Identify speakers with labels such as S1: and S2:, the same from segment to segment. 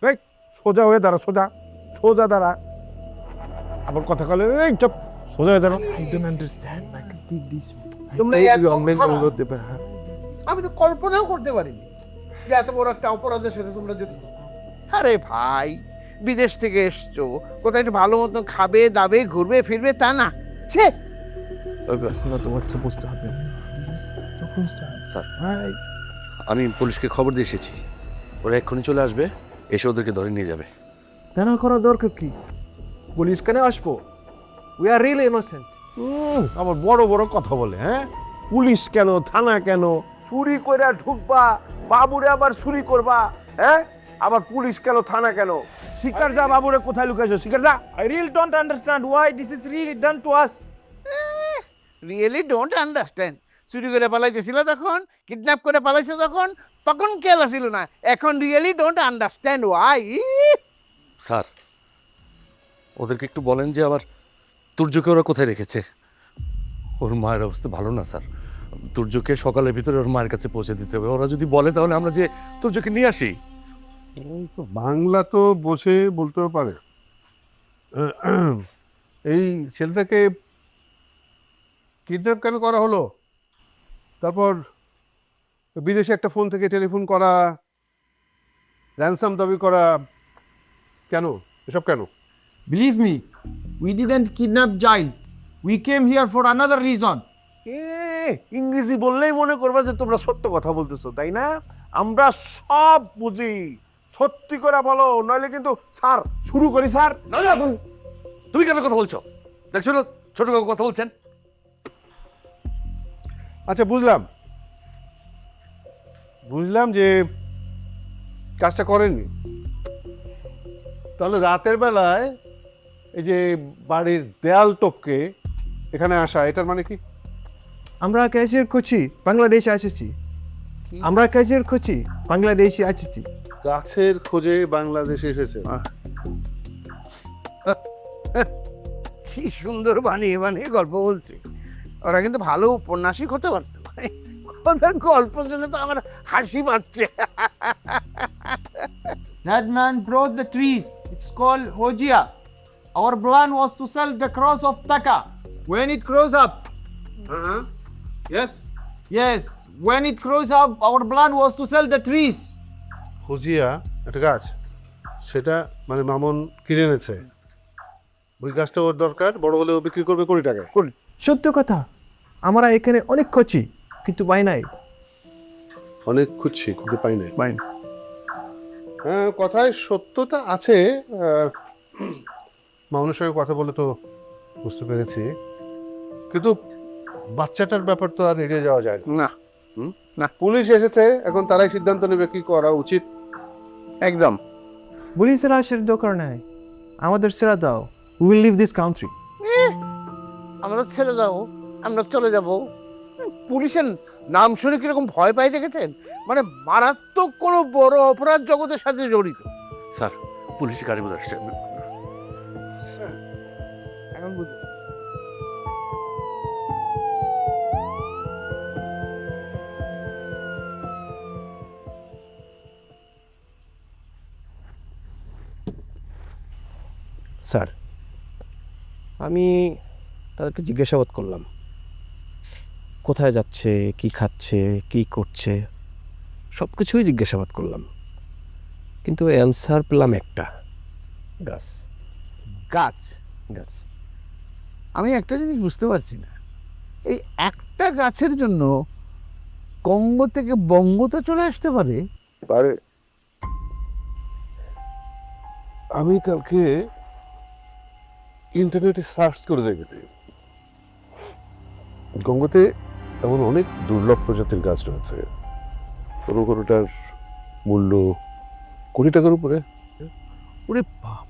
S1: এই সোজা হয়ে দাঁড়া, সোজা সোজা দাঁড়া। আবার কথা কলে এই চুপ, সোজা হয়ে দাঁড়া।
S2: I don't understand. I can take this.
S1: তোমরা
S3: আমি তো কল্পনাও করতে পারিনি যে এত বড় একটা অপরাধের সাথে তোমরা যেতে।
S4: আরে ভাই, বিদেশ থেকে এসছো, কোথায় একটু ভালো মতন খাবে দাবে ঘুরবে ফিরবে তা না, ছে।
S2: This is not what's supposed to happen. This is supposed to happen.
S5: Sir
S2: Hi.
S5: আমি পুলিশকে খবর দিয়ে এসেছি, ওরা এক্ষুনি চলে আসবে, এসে ওদেরকে ধরে নিয়ে যাবে।
S2: দেখা করার দরকার কি? পুলিশ কেন আসবো? We are really innocent.
S1: আবার বড় বড় কথা বলে, হ্যাঁ? পুলিশ কেন, থানা কেন? চুরি করে ঢুকবা, বাবুরে আবার চুরি করবা, হ্যাঁ? আবার পুলিশ কেন, থানা কেন? শিকার যা, বাবুরে কোথায় লুকাইছো? শিকার যা।
S2: I really don't understand why this is really done to us.
S4: Really don't understand. চুরি করে পালাইতেছিল তখন, কিডন্যাপ করে পালাইছে তখন খেলা ছিল না। এখন really don't understand Y.
S5: Sir ওদেরকে একটু বলেন যে আবার তুর্যকে ওরা কোথায় রেখেছে। ওর মায়ের অবস্থা ভালো না স্যার, তুর্যকে সকালের ভিতরে ওর মায়ের কাছে পৌঁছে দিতে হবে। ওরা যদি বলে তাহলে আমরা যে তুর্যকে নিয়ে আসি।
S6: বাংলা তো বসে বলতেও পারে। এই ছেলেটাকে কিডন্যাপ কেন করা হলো, তারপর বিদেশে একটা ফোন থেকে টেলিফোন করা, র্যানসাম দাবি করা, কেন এসব কেন?
S2: Believe me, we didn't kidnap child. We came here for another reason.
S1: ইংরেজি বললেই মনে করবা যে তোমরা সত্য কথা বলতেছো, তাই না? আমরা সব বুঝি, সত্যি করে বলো, নইলে কিন্তু স্যার শুরু করি স্যার।
S5: না না, তুমি কেন কথা বলছো? দেখছো না ছোট কাকু কথা বলছেন।
S6: আচ্ছা বুঝলাম যে কাজটা করেননি, তাহলে রাতের বেলায় এই যে বাড়ির দেয়াল টপকে এখানে আসা, এটার মানে কি?
S2: আমরা কাজের খুঁজি বাংলাদেশে এসেছি। আমরা কাজের খুঁজি বাংলাদেশে এসেছি।
S6: গাছের খোঁজে বাংলাদেশে এসেছে।
S4: কি সুন্দর বানিয়ে বানিয়ে গল্প বলছে। ওরা কিন্তু ভালো উপন্যাসিক হতে পারতো। ওদের গল্প শুনে তো আমার হাসি পাচ্ছে।
S2: That man brought the trees. It's called Hojia. Our plan was to sell the cross of Taka. When it grows up, yes, when it grows up, our plan was to sell the trees.
S6: হজিয়া একটা গাছ, সেটা মানে মামুন কিনে এনেছে। ওই গাছটা ওর দরকার, বড় হলে ও বিক্রি করবে কোটি টাকায়।
S2: সত্য কথা, আমরা এখানে অনেক খুঁজি কিন্তু পাই নাই।
S6: অনেক খুঁজছি কিন্তু পাই নাই। হ্যাঁ, কথায় সত্যতা আছে। মামুনের সঙ্গে কথা বলে তো বুঝতে পেরেছি, কিন্তু বাচ্চাটার ব্যাপার তো আর এড়িয়ে যাওয়া যায় না।
S4: না,
S6: পুলিশ এসেছে, এখন তারাই সিদ্ধান্ত নেবে কি করা উচিত।
S4: একদম।
S2: পুলিশের আসার দরকার নাই, আমাদের ছেড়ে দাও। We will leave this country.
S4: আমরা ছেড়ে যাবো, আমরা চলে যাব। পুলিশের নাম শুনে কিরকম ভয় পাই দেখেছেন? মানে মারাত্মক কোনো বড় অপরাধ জগতের সাথে জড়িত।
S5: স্যার পুলিশ গাড়ি বোধ আসছে।
S4: এখন বুঝি।
S7: স্যার, আমি তাদেরকে জিজ্ঞাসাবাদ করলাম কোথায় যাচ্ছে, কি খাচ্ছে, কি করছে, সব কিছুই জিজ্ঞাসাবাদ করলাম, কিন্তু অ্যান্সার পেলাম একটা, গাছ।
S4: গাছ।
S7: গাছ।
S4: আমি একটা জিনিস বুঝতে পারছি না, এই একটা গাছের জন্য কঙ্গো থেকে বঙ্গতে চলে আসতে পারে।
S6: পারে। আমি কালকে ইন্টারনেটে সার্চ করে দেখেছি, গঙ্গোতে এমন অনেক দুর্লভ প্রজাতির গাছ রয়েছে, কোনো কোনোটার মূল্য কোটি টাকার উপরে।
S4: ওরে বাপ!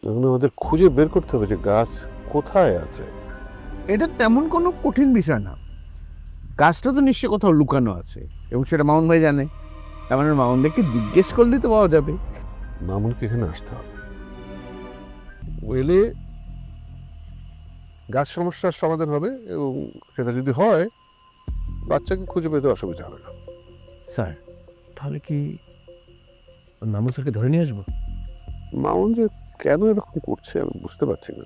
S6: এখন আমাদের খুঁজে বের করতে হবে যে গাছ কোথায় আছে।
S4: এটা তেমন কোনো কঠিন বিষয় না। গাছটা তো নিশ্চয় কোথাও লুকানো আছে এবং সেটা মামুন ভাই জানে। তার মানে মামুন ভাইকে জিজ্ঞেস করলেই তো পাওয়া যাবে।
S6: মামুনকে এখানে আসতে হবে, এলে গাছ সমস্যার সমাধান হবে, এবং সেটা যদি হয় বাচ্চাকে খুঁজে পেতে অসুবিধা হবে না।
S2: স্যার, তাহলে কি
S7: মামুন স্যারকে ধরে নিয়ে আসবো?
S6: মামুন যে কেন এরকম করছে আমি বুঝতে পারছি না।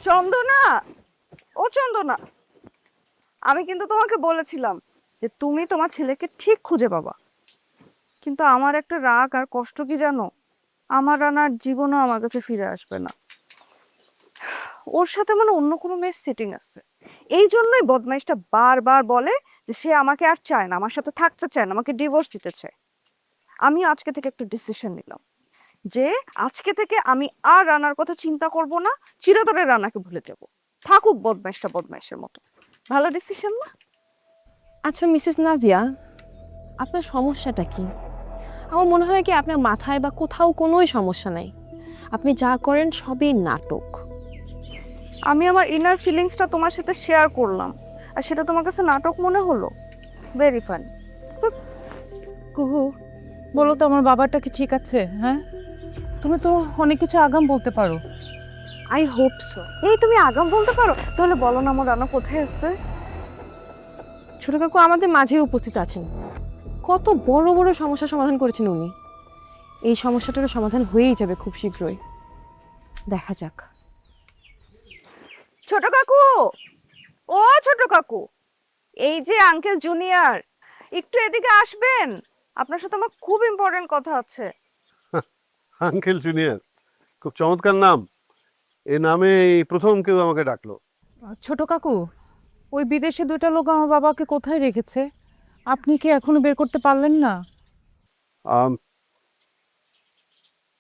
S8: চন্দনা, ও চন্দনা, আমি কিন্তু তোমাকে বলেছিলাম যে তুমি তোমার ছেলেকে ঠিক খুঁজে পাবা, কিন্তু আমার একটা রাগ আর কষ্ট কি জানো, আমার রানার জীবনও আমার কাছে ফিরে আসবে না। ওর সাথে মানে অন্য কোনো মেয়ের সেটিং আছে, এই জন্যই বদমাইশটা বারবার বলে যে সে আমাকে আর চায় না, আমার সাথে থাকতে চায় না, আমাকে ডিভোর্স দিতে চায়। আমি আজকে থেকে একটা ডিসিশন নিলাম যে আজকে থেকে আমি আর রানার কথা চিন্তা করব না, চিরতরে রানাকে ভুলে যাব, থাকুক বদমাইশটা বদমাইশের মতো। ভালো ডিসিশন না?
S9: আচ্ছা মিসেস নাজিয়া, আপনার সমস্যাটা কি? আমার মনে হয় কি আপনার মাথায় বা কোথাও কোনোই সমস্যা নাই, আপনি যা করেন সবই নাটক।
S8: আমি আমার ইনার ফিলিংসটা তোমার সাথে শেয়ার করলাম, আর সেটা তোমার কাছে নাটক মনে হলো? Very funny.
S10: কুহু, বলো তো আমার বাবাটা কি ঠিক আছে? হ্যাঁ, তুমি তো অনেক কিছু আগাম বলতে পারো।
S9: I hope so.
S8: এই তুমি আগাম বলতে পারো? তাহলে বলো না আমার রানা কোথায় আছে।
S9: ছোট কাকু আমাদের মাঝে উপস্থিত আছেন, কত বড় বড় সমস্যার সমাধান করেছেন উনি। এই সমস্যাটারও সমাধান হয়েই যাবে খুব শীঘ্রই, দেখা যাক।
S8: ছোট কাকু, ও ছোট কাকু, এই যে আঙ্কেল জুনিয়র, একটু এদিকে আসবেন, আপনার সাথে আমার খুব ইম্পর্টেন্ট কথা আছে।
S6: আঙ্কেল জুনিয়র, খুব চমৎকার নাম। এ নামে এই প্রথম কেউ আমাকে ডাকলো।
S10: ছোট কাকু, ওই বিদেশে দুইটা লোক আমার বাবাকে কোথায় রেখেছে? আপনি কি এখনো বের করতে পারলেন না?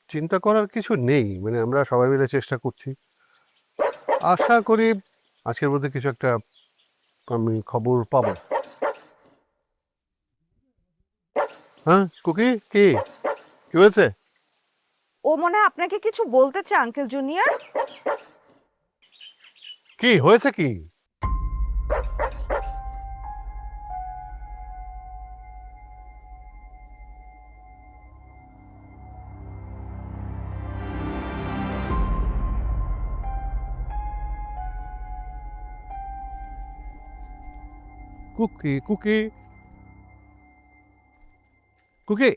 S6: চিন্তা করার কিছু নেই, মানে আমরা সবাই মিলে চেষ্টা করছি। আশা করি আজকের মধ্যে কিছু একটা আমি খবর পাবো। হ্যাঁ কুকি, কি কি হয়েছে?
S8: ও মনে হয় আপনাকে কিছু বলতে চায় আঙ্কেল জুনিয়র।
S6: কি হয়েছে কি? কুকি কুকি কুকি,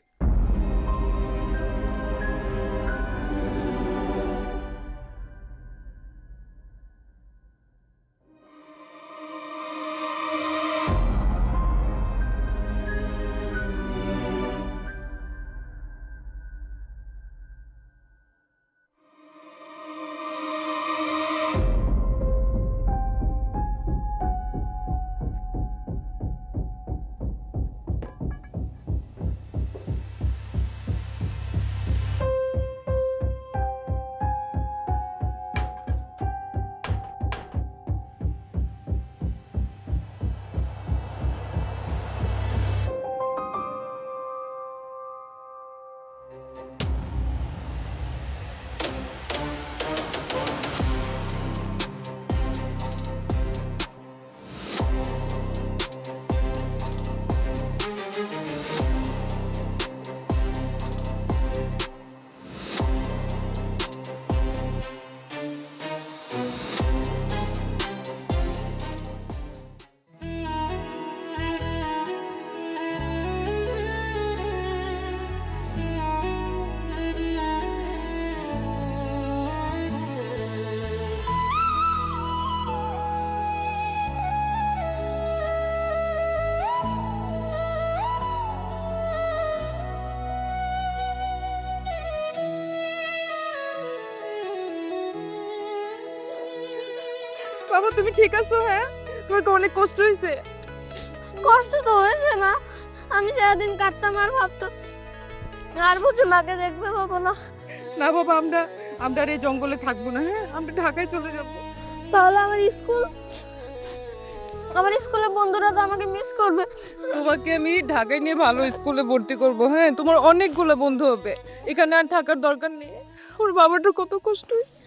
S8: বাবা তুমি ঠিক আছো? হ্যাঁ, তোমার কি অনেক কষ্ট হয়েছে?
S9: কষ্ট তো হয়েছে না, আমি সারাদিন কাটতাম আর ভাবতাম আর বুঝি মাকে দেখতে পাবো না।
S8: না বাবা, আমরা আমরা আর এই জঙ্গলে থাকবো না। হ্যাঁ, আমরা ঢাকায় চলে যাব।
S9: তাহলে আমার স্কুলের বন্ধুরা তো আমাকে মিস করবে।
S8: তোমাকে আমি ঢাকায় নিয়ে ভালো স্কুলে ভর্তি করব। হ্যাঁ, তোমার অনেকগুলো বন্ধু হবে, এখানে আর থাকার দরকার নেই। ওর বাবাটা কত কষ্ট হয়েছে।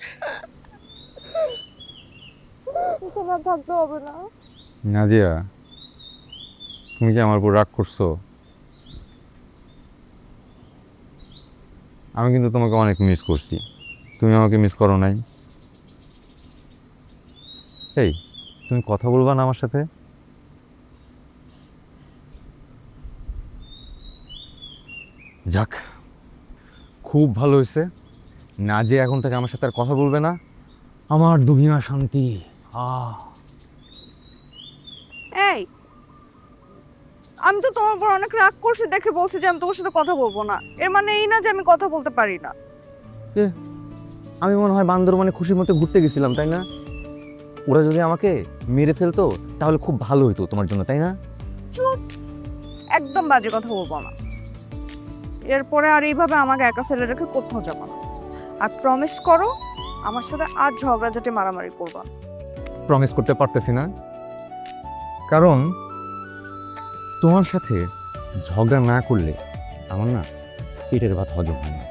S9: তোমার থাকতে হবে না।
S2: নাজিয়া, তুমি কি আমার উপর রাগ করছো? আমি কিন্তু তোমাকে অনেক মিস করছি, তুমি আমাকে মিস করো নাই। এই, তুমি কথা বলবা না আমার সাথে? যাক, খুব ভালো হয়েছে। না যে এখন থেকে আমার সাথে আর কথা বলবে না, আমার দুনিয়া শান্তি।
S8: এই, আমি তো তোমার উপর অনেক রাগ করছি দেখে বলছি যে আমি তোমার সাথে কথা বলবো না। এর মানে এই না যে আমি কথা বলতে পারি না।
S7: আমি মনে হয় বান্দরবনে খুশির মতো ঘুরতে গেছিলাম, তাই না? ওরা যদি আমাকে মেরে ফেলতো তাহলে খুব ভালো হতো তোমার জন্য, তাই না?
S8: চুপ, একদম বাজে কথা বলবো না। এরপরে আর এইভাবে আমাকে একা ফেলে রেখে কোথাও যাবো না। আর প্রমিস করো আমার সাথে আর ঝগড়াঝাটি মারামারি করবা না।
S2: প্রমিস করতে পারতেছি না, কারণ তোমার সাথে ঝগড়া না করলে আমার না পেটের ভাত হজম হয় না।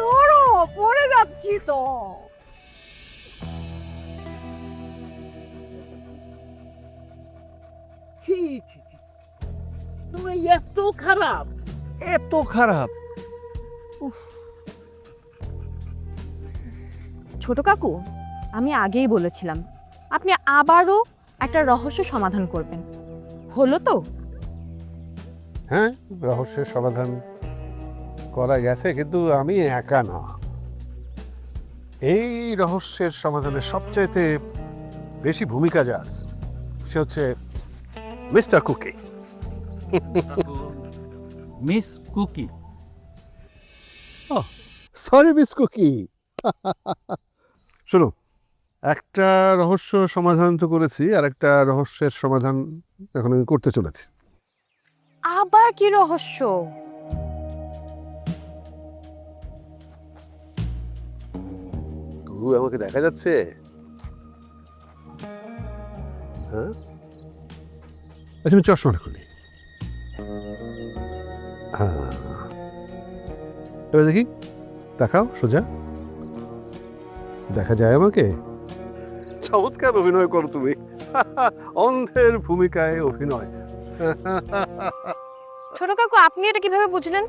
S8: ধরো, পড়ে যাচ্ছি তো।
S4: ছি ছি ছি, তুমি এত খারাপ!
S7: এত খারাপ?
S9: ছোট কাকু, আমি আগেই বলেছিলাম আপনি আবারও একটা রহস্য সমাধান করবেন, হলো তো?
S6: হ্যাঁ, রহস্যের সমাধান করা গেছে, কিন্তু আমি একা না। এই রহস্যের সমাধানের সবচাইতে বেশি ভূমিকা যার, সে হচ্ছে Mister Cookie.
S3: Miss Cookie.
S6: Sorry Miss Cookie. শোনো, একটা রহস্য সমাধান তো করেছি, আর একটা রহস্যের সমাধান এখন আমি করতে চলেছি।
S9: আবার কি রহস্য?
S6: গুরু, আমাকে দেখা যাচ্ছে? হ্যাঁ, আচ্ছা আমি চশমাটা খুলি। হ্যাঁ, এবার দেখি, দেখাও সোজা। দেখা যায় আমাকে? চমৎকার অভিনয় করো তুমি। অন্ধের ভূমিকায় অভিনয়।
S9: ছোট কাকু, আপনি এটা কিভাবে বুঝলেন?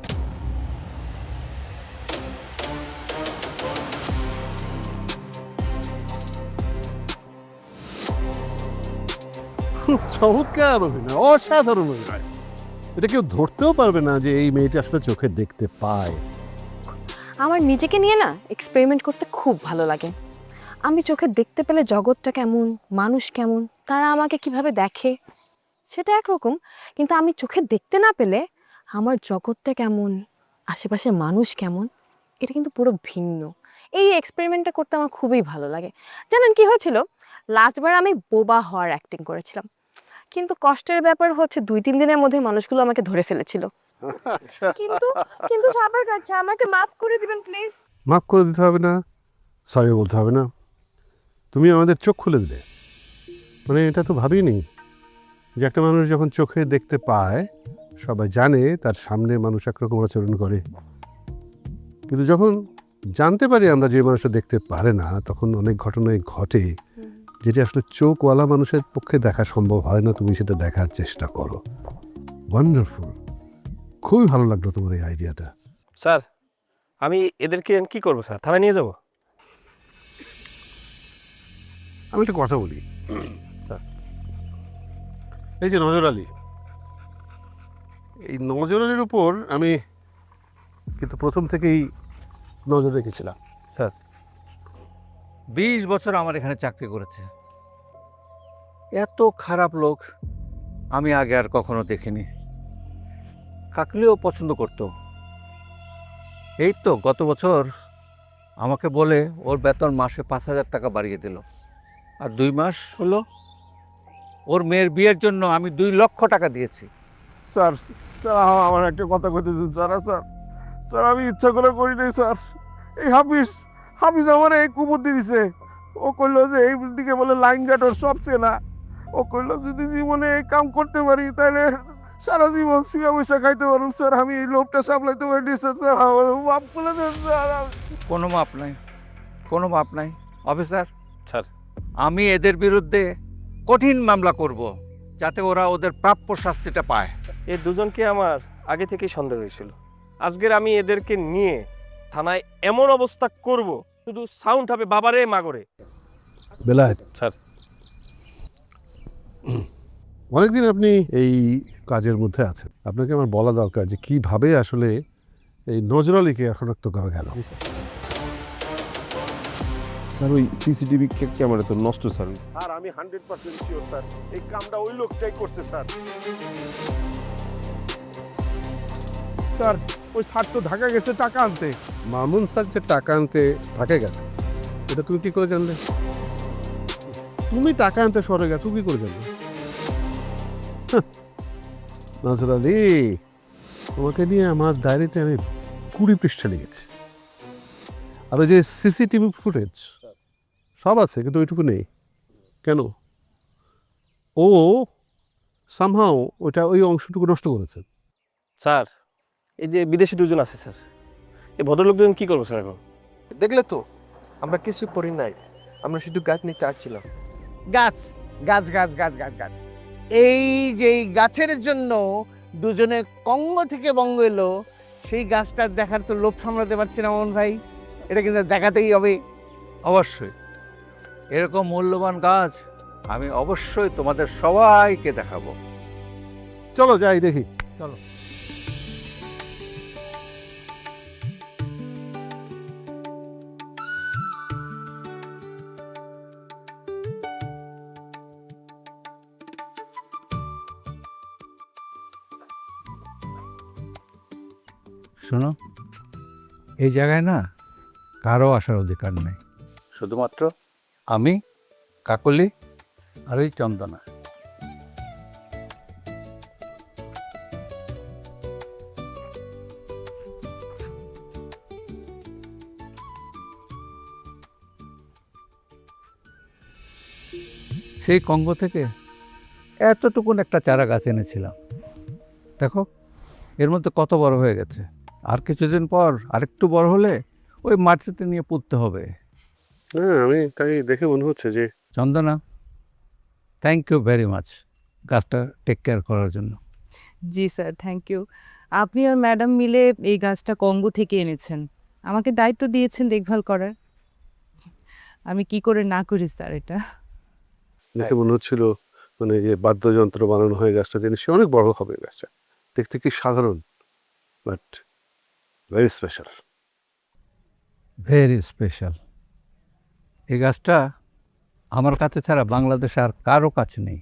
S6: চমৎকার অভিনয়, অসাধারণ অভিনয়। এটা কেউ ধরতেও পারবে না যে এই মেয়েটা আসলে চোখে দেখতে পায়।
S9: আমার নিজেকে নিয়ে না এক্সপেরিমেন্ট করতে খুব ভালো লাগে। আমি চোখে দেখতে পেলে জগৎটা কেমন, মানুষ কেমন, তারা আমাকে কিভাবে দেখে সেটা একরকম, কিন্তু আমি চোখে দেখতে না পেলে আমার জগৎটা কেমন, আশেপাশের মানুষ কেমন, এটা কিন্তু পুরো ভিন্ন। এই এক্সপেরিমেন্টটা করতে আমার খুবই ভালো লাগে। জানেন কি হয়েছিল? লাস্টবার আমি বোবা হওয়ার অ্যাক্টিং করেছিলাম, কিন্তু কষ্টের ব্যাপার হচ্ছে 2-3 দিনের মধ্যে মানুষগুলো আমাকে ধরে ফেলেছিল। কিন্তু কিন্তু সাবার কাছে আমাকে মাফ করে দিবেন প্লিজ।
S6: মাফ করে দিতে হবে না, সরি বলতে হবে না। তুমি আমাদের চোখ খুলে দিলে। মানে এটা তো ভাবিনি যে একটা মানুষ যখন চোখে দেখতে পায়, সবাই জানে তার সামনে মানুষ একরকম আচরণ করে, কিন্তু যখন জানতে পারি আমরা যে মানুষটা দেখতে পারে না, তখন অনেক ঘটনাই ঘটে যেটা আসলে চোখওয়ালা মানুষের পক্ষে দেখা সম্ভব হয় না। তুমি সেটা দেখার চেষ্টা করো। ওয়ান্ডারফুল, খুবই ভালো লাগলো তোমার এই আইডিয়াটা।
S7: স্যার, আমি এদেরকে কি করবো স্যার? থানায় নিয়ে যাবো?
S6: আমি একটা কথা বলি। এই যে নজর আলী, এই নজর আলীর উপর আমি কিন্তু প্রথম থেকেই নজর রেখেছিলাম।
S7: স্যার,
S3: 20 বছর আমার এখানে চাকরি করেছে, এত খারাপ লোক আমি আগে আর কখনো দেখিনি। কাকলিও পছন্দ করতো, এই তো গত বছর আমাকে বলে ওর বেতন মাসে 5,000 টাকা বাড়িয়ে দিল। আর 2 মাস হলো ওর মেয়ের বিয়ের জন্য আমি 2 লক্ষ টাকা দিয়েছি।
S1: স্যার স্যার আমার একটা কথা কইতে দিন স্যার। স্যার স্যার আমি ইচ্ছা করে করি নাই স্যার। এই হাফিজ হাফিজ আমার এই কুবুদ্ধি দিছে। ও কইলো যে এই দিকে বলে লাইন গার্ড ওর সব চেনা। ও কইলো যদি জীবনে এই কাম করতে পারি তাহলে সারা জীবন শুয়ে বসে খাইতে পারুন স্যার। আমি এই লোভটা সামলাইতে পারি স্যার। স্যার আমার মাফ করে দেন স্যার।
S3: কোনো মাপ নাই, কোনো মাপ নাই অফিসার।
S11: স্যার
S3: আমি এদের বিরুদ্ধে কঠিন মামলা করব, যাতে ওরা ওদের প্রাপ্য শাস্তিটা পায়।
S11: এই দুজনকে আমার আগে থেকেই সন্দেহ হয়েছিল। আজকের আমি এদেরকে নিয়ে থানায় এমন অবস্থা করব, শুধু সাউন্ড হবে বাবারে মাগরে।
S6: বেলায়েত,
S11: স্যার
S6: অনেকদিন আপনি এই কাজের মধ্যে আছেন, আপনাকে আমার বলা দরকার যে কিভাবে আসলে এই নজরালিকে শনাক্ত করা গেল।
S1: স্যার ওই সিসিটিভি ক্যামেরা তো নষ্ট স্যার। আর আমি 100% শিওর স্যার এই কামটা ওই লোকটাই করছে স্যার। স্যার ওই স্যার তো ঢাকা গেছে টাকা আনতে।
S6: মামুন স্যার যে টাকা আনতে ঢাকা গেছে, এটা তুমি কি করে জানলে? তুমি টাকা আনতে শহরে গেছো কি করে জানলে? নজরালি, তোমাকে নিয়ে আমার ডায়েরিতে আমি 20 পৃষ্ঠা লিখেছি। আর ওই যে সিসিটিভি ফুটেজ সব আছে, কিন্তু ওইটুকু নেই কেন? ও সামহাও ওইটা ওই অংশটুকু নষ্ট করেছে।
S11: স্যার এই যে বিদেশি দুজন আছে স্যার, এই ভদ্রলোক দুজন কি করবো স্যার এখন?
S12: দেখলে তো আমরা কিছু করি নাই, আমরা শুধু গাছ নিতে আসছিলাম।
S4: গাছ গাছ গাছ গাছ গাছ গাছ এই যে এই গাছের জন্য দুজনে কঙ্গ থেকে বঙ্গ এলো, সেই গাছটা দেখার তো লোভ সামলাতে পারছি না মামুন ভাই। এটা কিন্তু দেখাতেই হবে।
S3: অবশ্যই এরকম মূল্যবান গাছ আমি অবশ্যই তোমাদের সবাইকে দেখাবো।
S6: চলো যাই দেখি।
S3: চলো। শোনো, এই জায়গায় না কারো আসার অধিকার নেই, শুধুমাত্র আমি, কাকলি আর এই চন্দনা। সেই কঙ্গ থেকে এতটুকুন একটা চারা গাছ এনেছিলাম, দেখো এর মধ্যে কত বড় হয়ে গেছে। আর কিছুদিন পর আরেকটু বড় হলে ওই মাটিতে নিয়ে পুঁততে হবে।
S6: হ্যাঁ, আমি তাই দেখে মনে হচ্ছে যে
S3: চন্দনা, থ্যাংক ইউ ভেরি মাচ গাছটা টেক কেয়ার করার জন্য।
S10: জি স্যার, থ্যাংক ইউ। আপনি আর ম্যাডাম মিলে এই গাছটা কঙ্গো থেকে এনেছেন, আমাকে দায়িত্ব দিয়েছেন দেখভাল করার। আমি কি করে না করি স্যার এটা।
S6: দেখে মনে হচ্ছিল মানে যে বাদ্যযন্ত্র বানানো হয় গাছটা দিয়ে, সে অনেক বড় হবে গাছটা। দেখতে কি সাধারণ, but very special.
S3: Very special. এই গাছটা আমার কাছে ছাড়া বাংলাদেশে আর কারো কাছে নেই।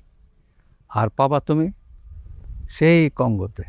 S3: আর পাবা তুমি সেই কঙ্গোতে।